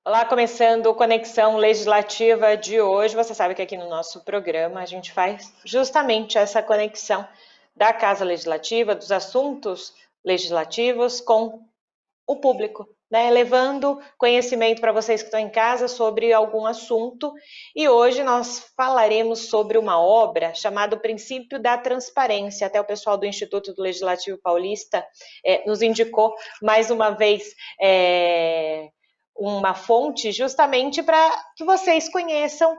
Olá, começando o Conexão Legislativa de hoje. Você sabe que aqui no nosso programa a gente faz justamente essa conexão da Casa Legislativa, dos assuntos legislativos com o público, né? Levando conhecimento para vocês que estão em casa sobre algum assunto. E hoje nós falaremos sobre uma obra chamada O Princípio da Transparência. Até o pessoal do Instituto do Legislativo Paulista nos indicou mais uma vez uma fonte justamente para que vocês conheçam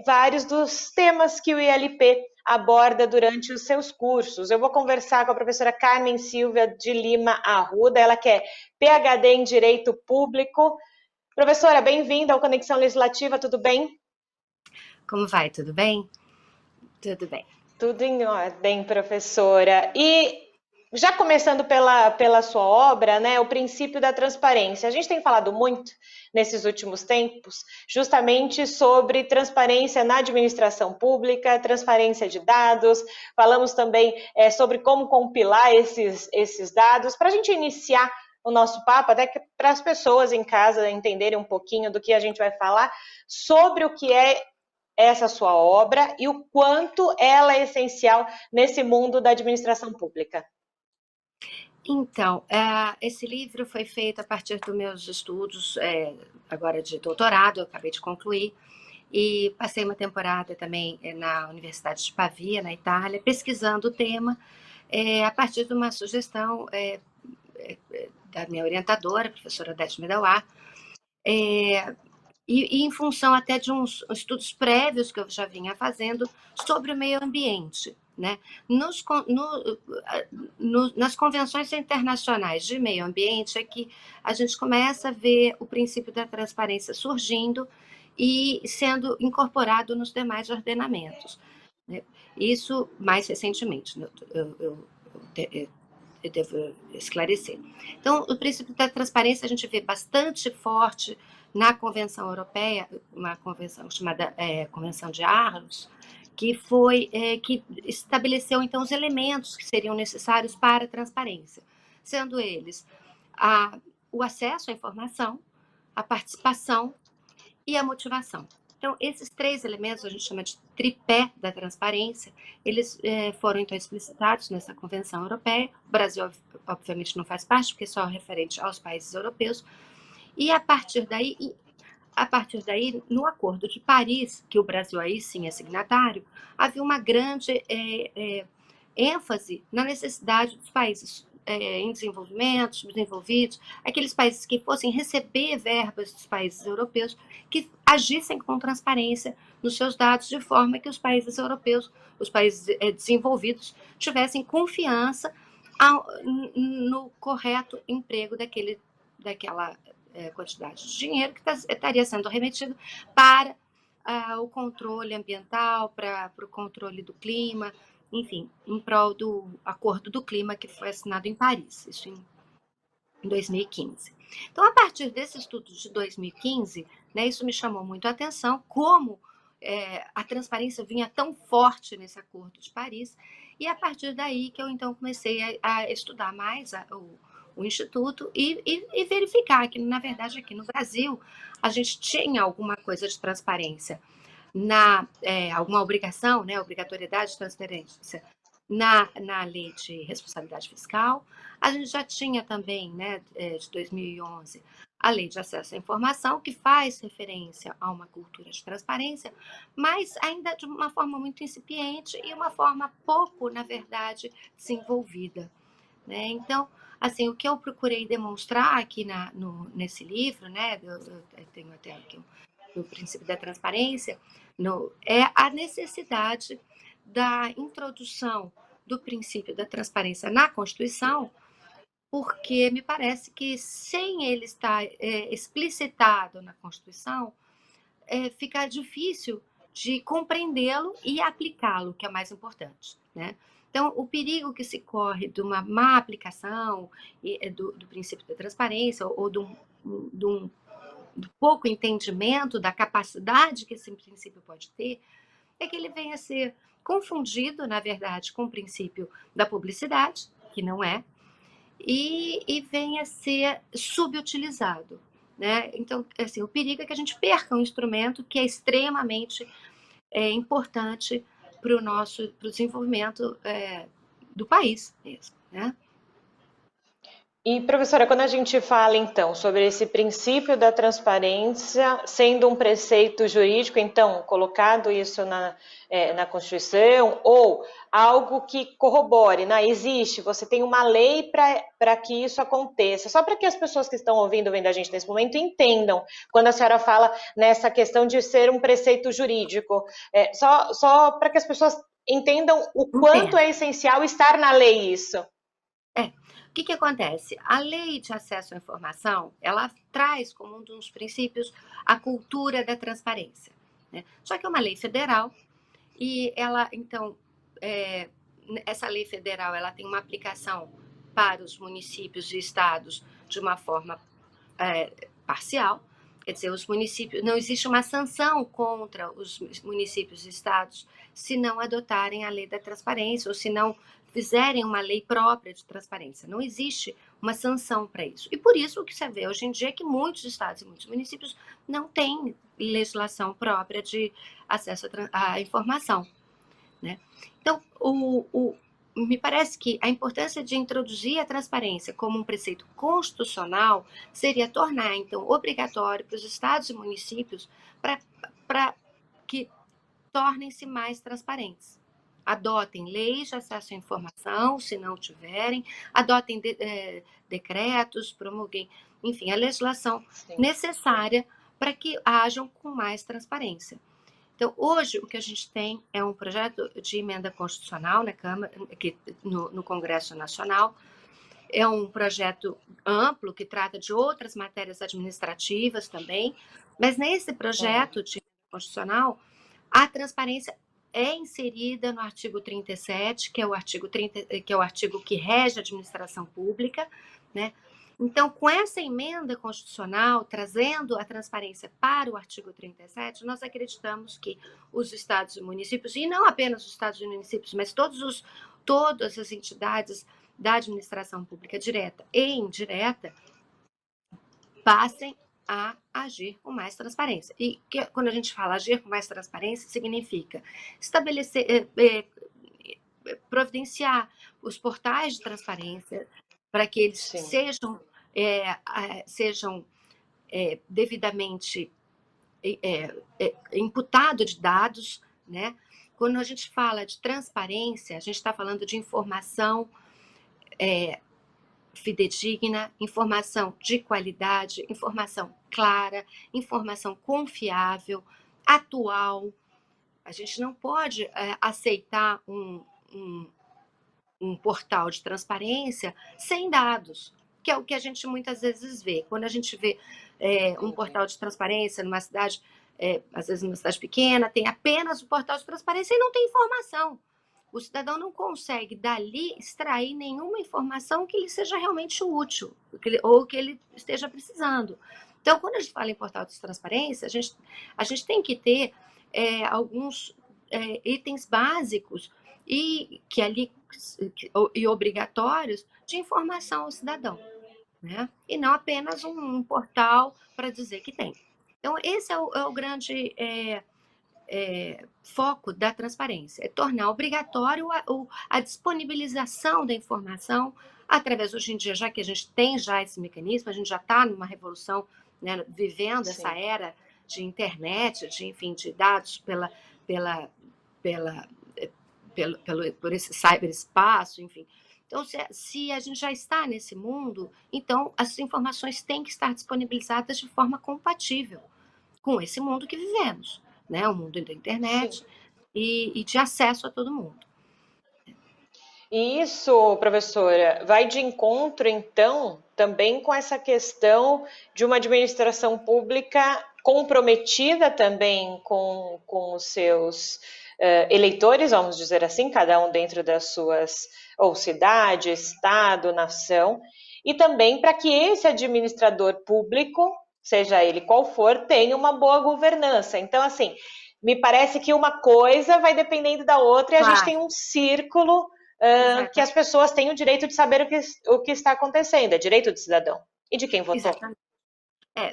vários dos temas que o ILP aborda durante os seus cursos. Eu vou conversar com a professora Carmen Silvia de Lima Arruda, ela que é PhD em Direito Público. Professora, bem-vinda ao Conexão Legislativa, tudo bem? Como vai? Tudo bem? Tudo bem. Tudo em ordem, professora. E já começando pela sua obra, né, o princípio da transparência. A gente tem falado muito nesses últimos tempos, justamente sobre transparência na administração pública, transparência de dados. Falamos também sobre como compilar esses dados. Para a gente iniciar o nosso papo, até para as pessoas em casa entenderem um pouquinho do que a gente vai falar sobre o que é essa sua obra e o quanto ela é essencial nesse mundo da administração pública. Então, esse livro foi feito a partir dos meus estudos, agora de doutorado, eu acabei de concluir, e passei uma temporada também na Universidade de Pavia, na Itália, pesquisando o tema, a partir de uma sugestão da minha orientadora, a professora Odete Medauá, e em função até de uns estudos prévios que eu já vinha fazendo sobre o meio ambiente. Né? Nas convenções internacionais de meio ambiente é que a gente começa a ver o princípio da transparência surgindo e sendo incorporado nos demais ordenamentos. Né? Isso mais recentemente, eu devo esclarecer. Então, o princípio da transparência a gente vê bastante forte na Convenção Europeia, uma convenção chamada Convenção de Aarhus, que estabeleceu então os elementos que seriam necessários para a transparência, sendo eles o acesso à informação, a participação e a motivação. Então, esses três elementos a gente chama de tripé da transparência, eles foram então explicitados nessa Convenção Europeia. O Brasil, obviamente, não faz parte, porque é só referente aos países europeus. E a partir daí, no Acordo de Paris, que o Brasil aí sim é signatário, havia uma grande ênfase na necessidade dos países em desenvolvimento, subdesenvolvidos, aqueles países que fossem receber verbas dos países europeus, que agissem com transparência nos seus dados, de forma que os países europeus, os países desenvolvidos, tivessem confiança no correto emprego daquela quantidade de dinheiro que estaria sendo remetido para o controle ambiental, para o controle do clima, enfim, em prol do Acordo do Clima que foi assinado em Paris, isso em 2015. Então, a partir desse estudo de 2015, né, isso me chamou muito a atenção, como a transparência vinha tão forte nesse Acordo de Paris, e a partir daí que eu então comecei a estudar mais o Instituto e verificar que, na verdade, aqui no Brasil, a gente tinha alguma coisa de transparência, alguma obrigação, né, obrigatoriedade de transparência na lei de responsabilidade fiscal. A gente já tinha também, né, de 2011, a lei de acesso à informação, que faz referência a uma cultura de transparência, mas ainda de uma forma muito incipiente e uma forma pouco, na verdade, desenvolvida. Né? Então, assim, o que eu procurei demonstrar aqui nesse livro, né, eu tenho até aqui o princípio da transparência, é a necessidade da introdução do princípio da transparência na Constituição, porque me parece que sem ele estar explicitado na Constituição, fica difícil de compreendê-lo e aplicá-lo, que é o mais importante, né? Então, o perigo que se corre de uma má aplicação do princípio da transparência ou do pouco entendimento da capacidade que esse princípio pode ter, é que ele venha a ser confundido, na verdade, com o princípio da publicidade, que não é, e venha a ser subutilizado. né? Então, assim, o perigo é que a gente perca um instrumento que é extremamente importante para o desenvolvimento do país mesmo, né? E, professora, quando a gente fala, então, sobre esse princípio da transparência sendo um preceito jurídico, então, colocado isso na Constituição, ou algo que corrobore, né? Existe, você tem uma lei para que isso aconteça, só para que as pessoas que estão ouvindo, vendo a gente nesse momento, entendam, quando a senhora fala nessa questão de ser um preceito jurídico, só para que as pessoas entendam o quanto Entendo. é essencial estar na lei isso. O que acontece? A lei de acesso à informação, ela traz como um dos princípios a cultura da transparência, né? Só que é uma lei federal e ela, então, essa lei federal, ela tem uma aplicação para os municípios e estados de uma forma parcial. Quer dizer, os municípios, não existe uma sanção contra os municípios e estados se não adotarem a lei da transparência ou se não fizerem uma lei própria de transparência. Não existe uma sanção para isso. E por isso o que você vê hoje em dia é que muitos estados e muitos municípios não têm legislação própria de acesso à informação, né? Então, me parece que a importância de introduzir a transparência como um preceito constitucional seria tornar, então, obrigatório para os estados e municípios para que tornem-se mais transparentes. Adotem leis de acesso à informação, se não tiverem, adotem decretos, promulguem, enfim, a legislação necessária para que hajam com mais transparência. Então, hoje, o que a gente tem é um projeto de emenda constitucional na Câmara, no Congresso Nacional. É um projeto amplo que trata de outras matérias administrativas também, mas nesse projeto de emenda constitucional, a transparência é inserida no artigo 37, que é o artigo que rege a administração pública, né? Então, com essa emenda constitucional, trazendo a transparência para o artigo 37, nós acreditamos que os estados e municípios, e não apenas os estados e municípios, mas todas as entidades da administração pública direta e indireta, passem a agir com mais transparência. E quando a gente fala agir com mais transparência, significa estabelecer, providenciar os portais de transparência para que eles sejam devidamente imputados de dados, né? Quando a gente fala de transparência, a gente está falando de informação fidedigna, informação de qualidade, informação clara, informação confiável, atual. A gente não pode aceitar um portal de transparência sem dados, que é o que a gente muitas vezes vê. Quando a gente vê um portal de transparência numa cidade, às vezes numa cidade pequena, tem apenas o portal de transparência e não tem informação. O cidadão não consegue dali extrair nenhuma informação que lhe seja realmente útil ou que ele esteja precisando. Então, quando a gente fala em portal de transparência, a gente tem que ter alguns itens básicos e obrigatórios de informação ao cidadão, né? E não apenas um portal para dizer que tem. Então, esse é o grande foco da transparência, é tornar obrigatório a disponibilização da informação através, hoje em dia, já que a gente tem já esse mecanismo, a gente já está numa revolução, né, vivendo essa era de internet, de dados por esse cyberespaço, enfim. Então, se a gente já está nesse mundo, então as informações têm que estar disponibilizadas de forma compatível com esse mundo que vivemos, né? O mundo da internet e de acesso a todo mundo. E isso, professora, vai de encontro, então, também com essa questão de uma administração pública comprometida também com os seus eleitores, vamos dizer assim, cada um dentro das suas, ou cidade, estado, nação, e também para que esse administrador público, seja ele qual for, tenha uma boa governança. Então, assim, me parece que uma coisa vai dependendo da outra e a gente tem um círculo que as pessoas têm o direito de saber o que está acontecendo, é direito do cidadão e de quem votou. Exatamente.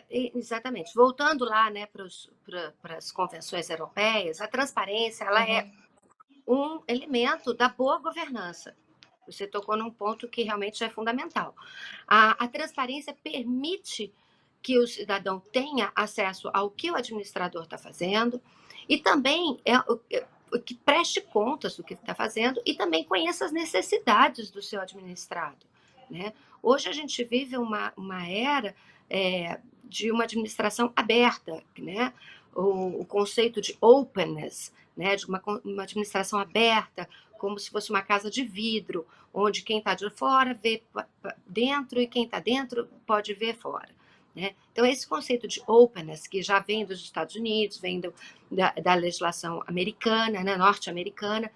Exatamente. Voltando lá, né, para as convenções europeias, a transparência ela é um elemento da boa governança. Você tocou num ponto que realmente é fundamental. A transparência permite que o cidadão tenha acesso ao que o administrador está fazendo e também que preste contas do que está fazendo e também conheça as necessidades do seu administrado. Né? Hoje a gente vive uma era de uma administração aberta, né? O conceito de openness, né? De uma administração aberta, como se fosse uma casa de vidro, onde quem está de fora vê dentro e quem está dentro pode ver fora. Né? Então, esse conceito de openness, que já vem dos Estados Unidos, vem da legislação americana, né, norte-americana,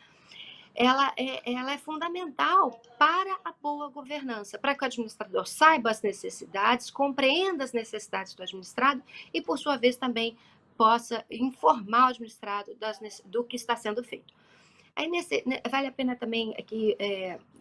ela é fundamental para a boa governança, para que o administrador saiba as necessidades, compreenda as necessidades do administrado e, por sua vez, também possa informar o administrado do que está sendo feito. Aí vale a pena também aqui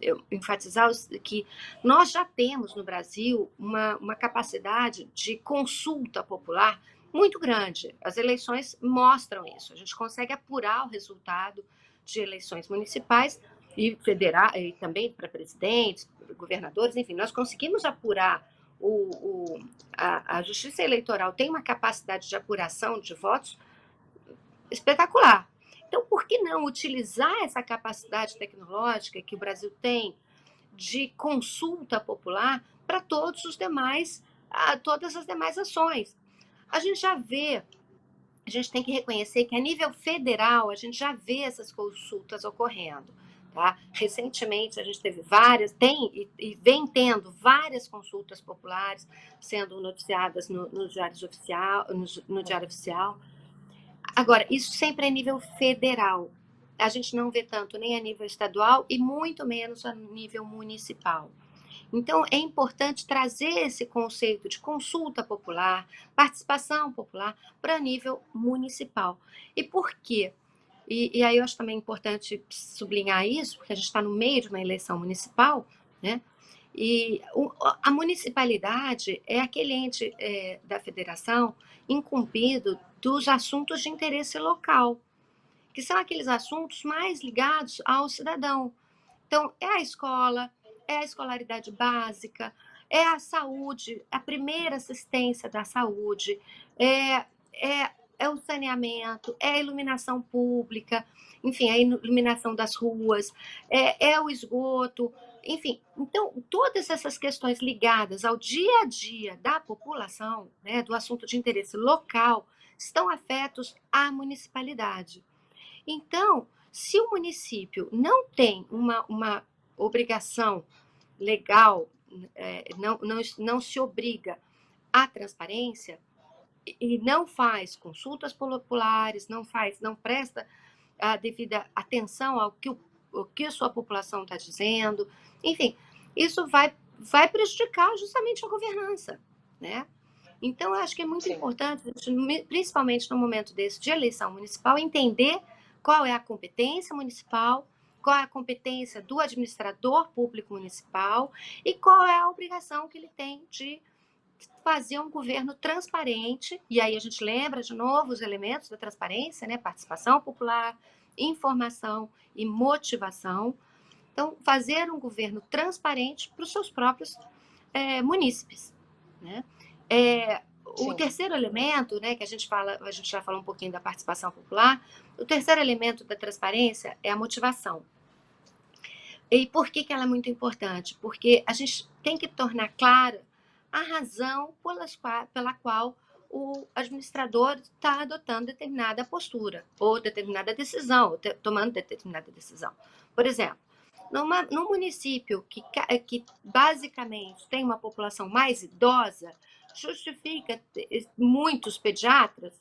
eu enfatizar que nós já temos no Brasil uma capacidade de consulta popular muito grande. As eleições mostram isso. A gente consegue apurar o resultado de eleições municipais e federais, e também para presidentes, governadores, enfim, nós conseguimos apurar a Justiça Eleitoral tem uma capacidade de apuração de votos espetacular. Então, por que não utilizar essa capacidade tecnológica que o Brasil tem de consulta popular para todas as demais ações? A gente já vê, a gente tem que reconhecer que a nível federal a gente já vê essas consultas ocorrendo. Tá? Recentemente a gente teve e vem tendo várias consultas populares sendo noticiadas no Diário Oficial. Agora, isso sempre é nível federal. A gente não vê tanto nem a nível estadual e muito menos a nível municipal. Então, é importante trazer esse conceito de consulta popular, participação popular, para nível municipal. E por quê? E aí eu acho também importante sublinhar isso, porque a gente está no meio de uma eleição municipal, né? E a municipalidade é aquele ente da federação incumbido dos assuntos de interesse local, que são aqueles assuntos mais ligados ao cidadão. Então, é a escola, é a escolaridade básica, é a saúde, a primeira assistência da saúde, é o saneamento, é a iluminação pública, enfim, a iluminação das ruas, é o esgoto, enfim. Então, todas essas questões ligadas ao dia a dia da população, né, do assunto de interesse local, estão afetos à municipalidade. Então, se o município não tem uma obrigação legal, não se obriga à transparência e não faz consultas populares, não presta a devida atenção ao que a sua população está dizendo, enfim, isso vai prejudicar justamente a governança, né? Então, eu acho que é muito importante, principalmente no momento desse de eleição municipal, entender qual é a competência municipal, qual é a competência do administrador público municipal e qual é a obrigação que ele tem de fazer um governo transparente. E aí a gente lembra de novo os elementos da transparência, né? Participação popular, informação e motivação. Então, fazer um governo transparente para os seus próprios munícipes, né? O terceiro elemento, né, que a gente já falou um pouquinho da participação popular, o terceiro elemento da transparência é a motivação. E por que ela é muito importante? Porque a gente tem que tornar clara a razão pela qual o administrador está adotando determinada postura, ou determinada decisão, ou tomando determinada decisão. Por exemplo, num município que basicamente tem uma população mais idosa, justifica muitos pediatras?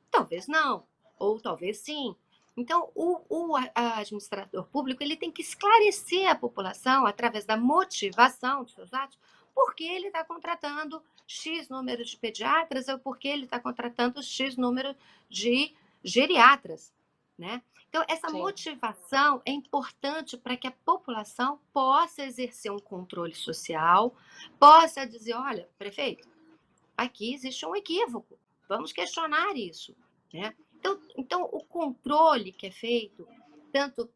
Talvez não, ou talvez sim. Então, o administrador público ele tem que esclarecer a população, através da motivação dos seus atos, por que ele está contratando X número de pediatras ou por que ele está contratando X número de geriatras, né? Então, essa motivação é importante para que a população possa exercer um controle social, possa dizer, olha, prefeito, aqui existe um equívoco, vamos questionar isso, né? Então o controle que é feito, tanto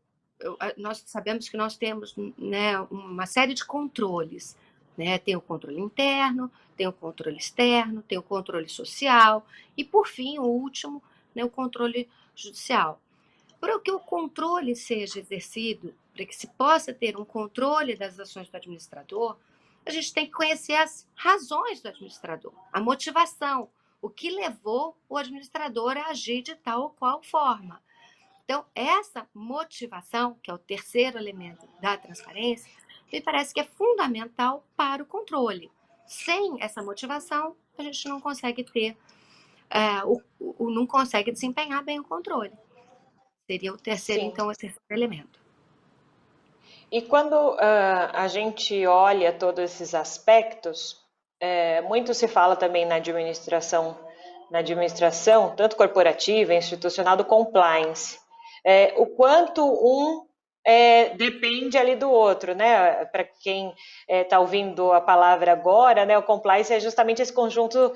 nós sabemos que nós temos, né, uma série de controles, né? Tem o controle interno, tem o controle externo, tem o controle social e, por fim, o último, né, o controle judicial. Para que o controle seja exercido, para que se possa ter um controle das ações do administrador, a gente tem que conhecer as razões do administrador, a motivação, o que levou o administrador a agir de tal ou qual forma. Então, essa motivação, que é o terceiro elemento da transparência, me parece que é fundamental para o controle. Sem essa motivação, a gente não consegue ter, não consegue desempenhar bem o controle. Seria o terceiro, então, o terceiro elemento. E quando a gente olha todos esses aspectos, muito se fala também na administração, tanto corporativa, institucional, do compliance. O quanto um depende ali do outro, né? Para quem está ouvindo a palavra agora, né? O compliance é justamente esse conjunto,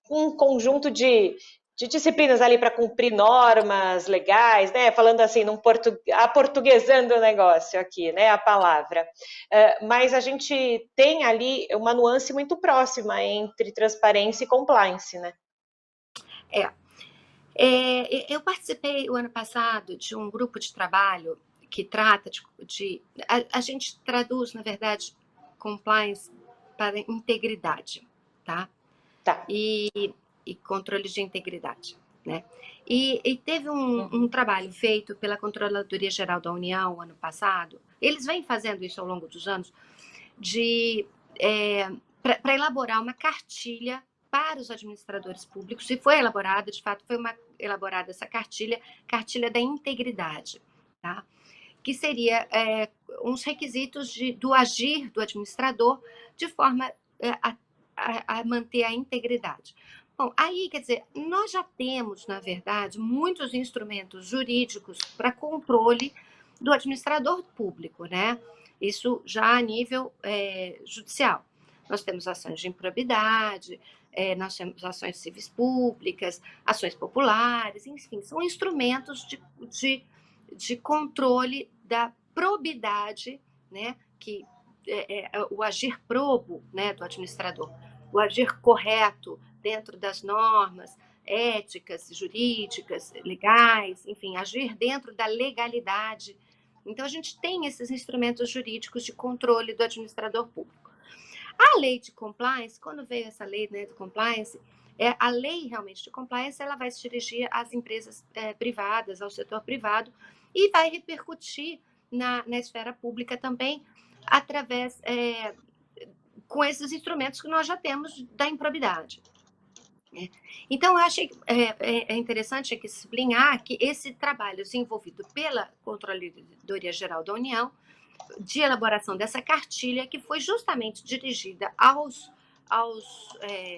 um conjunto de disciplinas ali para cumprir normas legais, né? Falando assim, aportuguesando o negócio aqui, né? A palavra. Mas a gente tem ali uma nuance muito próxima entre transparência e compliance, né? Eu participei o ano passado de um grupo de trabalho que trata a gente traduz, na verdade, compliance para integridade, tá? Tá. E controle de integridade, né? E teve um trabalho feito pela Controladoria Geral da União ano passado. Eles vêm fazendo isso ao longo dos anos para elaborar uma cartilha para os administradores públicos, e foi elaborada, de fato, elaborada essa cartilha da integridade, tá? Que seria uns requisitos do agir do administrador de forma a manter a integridade. Bom, aí, quer dizer, nós já temos, na verdade, muitos instrumentos jurídicos para controle do administrador público, né? Isso já a nível judicial. Nós temos ações de improbidade, nós temos ações civis públicas, ações populares, enfim, são instrumentos de controle da probidade, né, que o agir probo, né, do administrador, o agir correto dentro das normas éticas, jurídicas, legais, enfim, agir dentro da legalidade. Então, a gente tem esses instrumentos jurídicos de controle do administrador público. A lei de compliance, quando veio essa lei, né, de compliance, a lei realmente de compliance, ela vai se dirigir às empresas privadas, ao setor privado, e vai repercutir na esfera pública também, através, com esses instrumentos que nós já temos da improbidade. Então, eu achei interessante aqui sublinhar que esse trabalho desenvolvido pela Controladoria Geral da União, de elaboração dessa cartilha, que foi justamente dirigida aos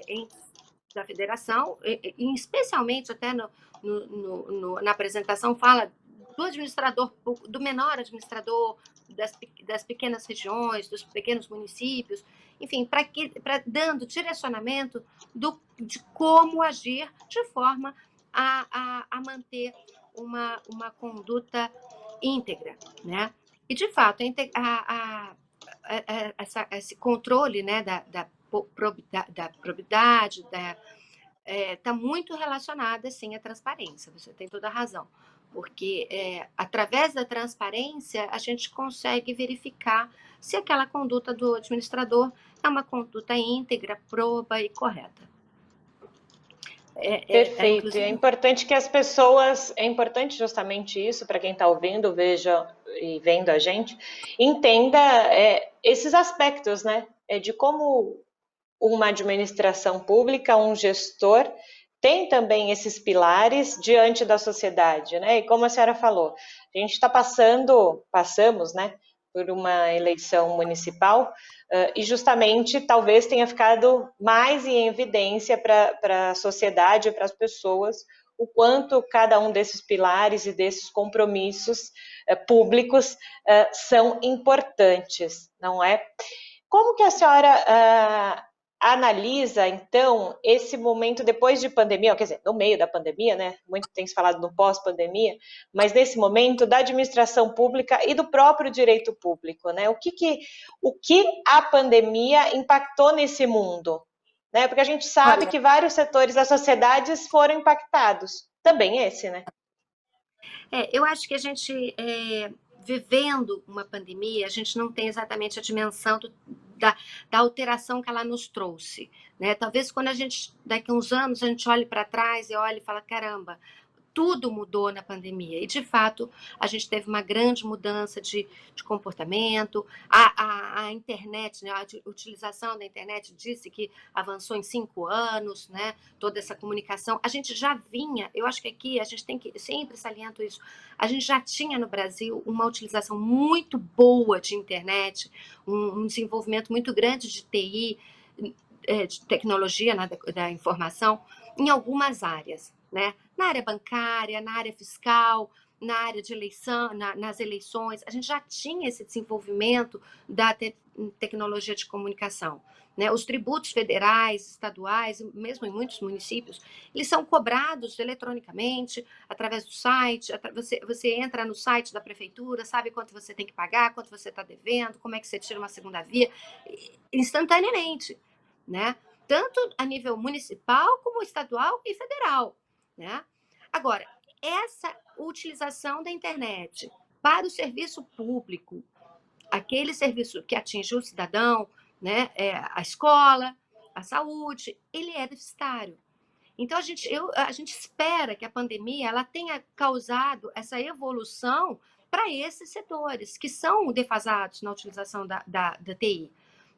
entes da federação, e especialmente até na apresentação fala do administrador, do menor administrador, das pequenas regiões, dos pequenos municípios, enfim, dando direcionamento de como agir de forma a manter uma conduta íntegra, né? E, de fato, esse controle, né, da probidade, está muito relacionada, sim, à transparência. Você tem toda a razão. Porque, através da transparência, a gente consegue verificar se aquela conduta do administrador é uma conduta íntegra, proba e correta. Perfeito. É importante que as pessoas, é importante justamente isso, para quem está ouvindo, veja e vendo a gente, entenda esses aspectos, né? De como uma administração pública, um gestor, tem também esses pilares diante da sociedade, né? E como a senhora falou, a gente está passamos, né, por uma eleição municipal, e justamente talvez tenha ficado mais em evidência para a sociedade, para as pessoas, o quanto cada um desses pilares e desses compromissos públicos são importantes, não é? Como que a senhora analisa, então, esse momento depois de pandemia, quer dizer, no meio da pandemia, né? Muito tem se falado no pós-pandemia, mas nesse momento da administração pública e do próprio direito público, né? O que a pandemia impactou nesse mundo? Né? Porque a gente sabe Olha, que vários setores da sociedade foram impactados. Também esse, né? eu acho que a gente, vivendo uma pandemia, a gente não tem exatamente a dimensão da, da alteração que ela nos trouxe. Né? Talvez quando a gente, daqui a uns anos, a gente olhe para trás e olhe e fala, caramba, tudo mudou na pandemia. E, de fato, a gente teve uma grande mudança de comportamento. A internet, né, a utilização da internet disse que avançou em 5 anos, né, toda essa comunicação. A gente já vinha, eu acho que aqui a gente tem que, sempre saliento isso, a gente já tinha no Brasil uma utilização muito boa de internet, um desenvolvimento muito grande de TI, de tecnologia, né, da informação, em algumas áreas, né? Na área bancária, na área fiscal, na área de eleição, nas eleições, a gente já tinha esse desenvolvimento da tecnologia de comunicação. Né? Os tributos federais, estaduais, mesmo em muitos municípios, eles são cobrados eletronicamente, através do site. Você entra no site da prefeitura, sabe quanto você tem que pagar, quanto você está devendo, como é que você tira uma segunda via, instantaneamente. Né? Tanto a nível municipal, como estadual e federal. Né? Agora, essa utilização da internet para o serviço público, aquele serviço que atinge o cidadão, né, a escola, a saúde, ele é deficitário. Então, a gente espera que a pandemia ela tenha causado essa evolução para esses setores que são defasados na utilização da TI.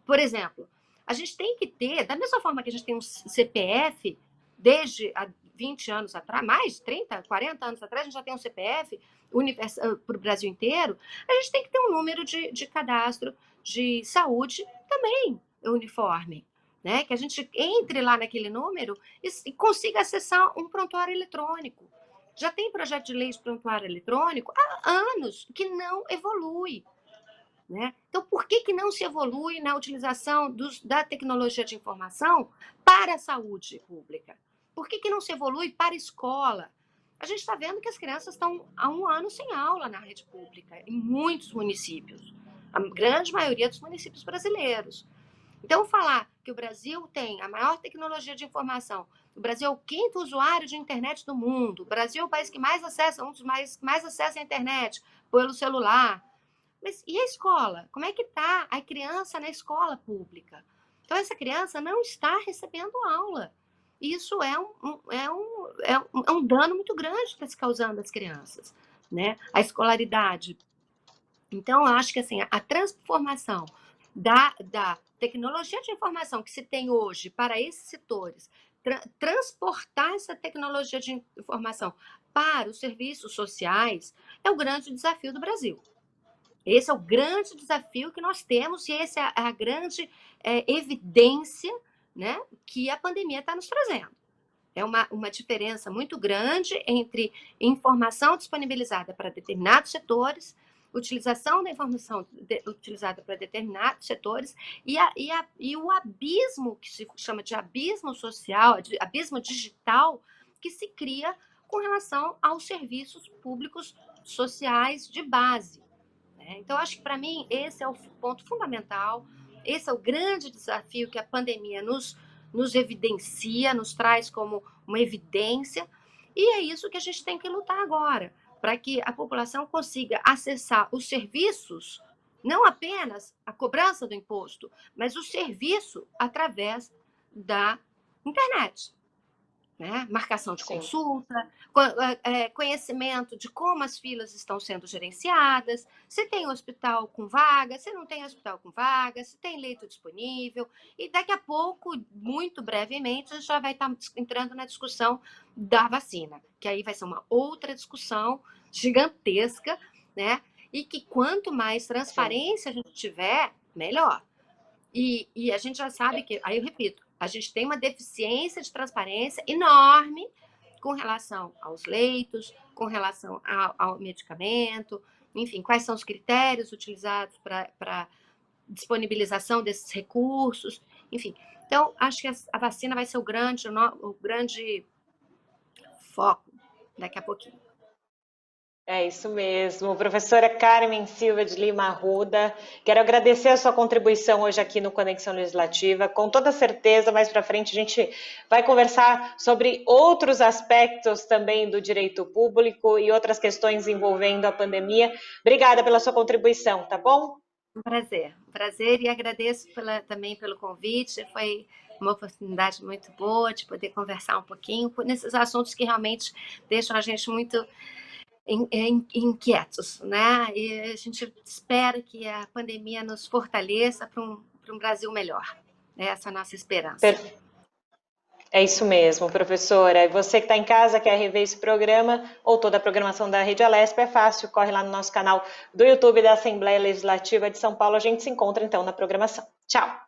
Por exemplo, a gente tem que ter, da mesma forma que a gente tem um CPF, desde há 20 anos atrás, mais 30, 40 anos atrás, a gente já tem um CPF para o Brasil inteiro, a gente tem que ter um número de cadastro de saúde também uniforme. Né? Que a gente entre lá naquele número e consiga acessar um prontuário eletrônico. Já tem projeto de lei de prontuário eletrônico há anos que não evolui. Né? Então, por que não se evolui na utilização da tecnologia de informação para a saúde pública? Por que não se evolui para a escola? A gente está vendo que as crianças estão há 1 ano sem aula na rede pública, em muitos municípios, a grande maioria dos municípios brasileiros. Então, falar que o Brasil tem a maior tecnologia de informação, o Brasil é o 5º usuário de internet do mundo, o Brasil é o país que mais acessa, um dos mais acessa a internet pelo celular. Mas e a escola? Como é que está a criança na escola pública? Então, essa criança não está recebendo aula. Isso é um dano muito grande que está se causando às crianças. Né? A escolaridade. Então, eu acho que assim, a transformação da tecnologia de informação que se tem hoje para esses setores, transportar essa tecnologia de informação para os serviços sociais é o grande desafio do Brasil. Esse é o grande desafio que nós temos e essa é a grande evidência, né, que a pandemia está nos trazendo. É uma diferença muito grande entre informação disponibilizada para determinados setores, utilização da informação utilizada para determinados setores e o abismo, que se chama de abismo social, de abismo digital, que se cria com relação aos serviços públicos sociais de base. Né? Então, acho que, para mim, esse é o ponto fundamental, esse é o grande desafio que a pandemia nos evidencia, nos traz como uma evidência, e é isso que a gente tem que lutar agora, para que a população consiga acessar os serviços, não apenas a cobrança do imposto, mas o serviço através da internet. Né? Marcação de Sim. consulta, conhecimento de como as filas estão sendo gerenciadas, se tem hospital com vaga, se não tem hospital com vaga, se tem leito disponível, e daqui a pouco, muito brevemente, a gente já vai estar entrando na discussão da vacina, que aí vai ser uma outra discussão gigantesca, né? E que quanto mais transparência a gente tiver, melhor. E a gente já sabe que, aí eu repito, a gente tem uma deficiência de transparência enorme com relação aos leitos, com relação ao medicamento, enfim, quais são os critérios utilizados para disponibilização desses recursos, enfim. Então, acho que a vacina vai ser o grande foco daqui a pouquinho. É isso mesmo. Professora Carmen Silva de Lima Arruda, quero agradecer a sua contribuição hoje aqui no Conexão Legislativa. Com toda certeza, mais para frente, a gente vai conversar sobre outros aspectos também do direito público e outras questões envolvendo a pandemia. Obrigada pela sua contribuição, tá bom? Um prazer e agradeço também pelo convite. Foi uma oportunidade muito boa de poder conversar um pouquinho nesses assuntos que realmente deixam a gente muito inquietos, né? E a gente espera que a pandemia nos fortaleça para um Brasil melhor. Essa é a nossa esperança. É isso mesmo, professora. E você que está em casa, quer rever esse programa ou toda a programação da Rede Alesp, é fácil, corre lá no nosso canal do YouTube da Assembleia Legislativa de São Paulo. A gente se encontra então na programação. Tchau!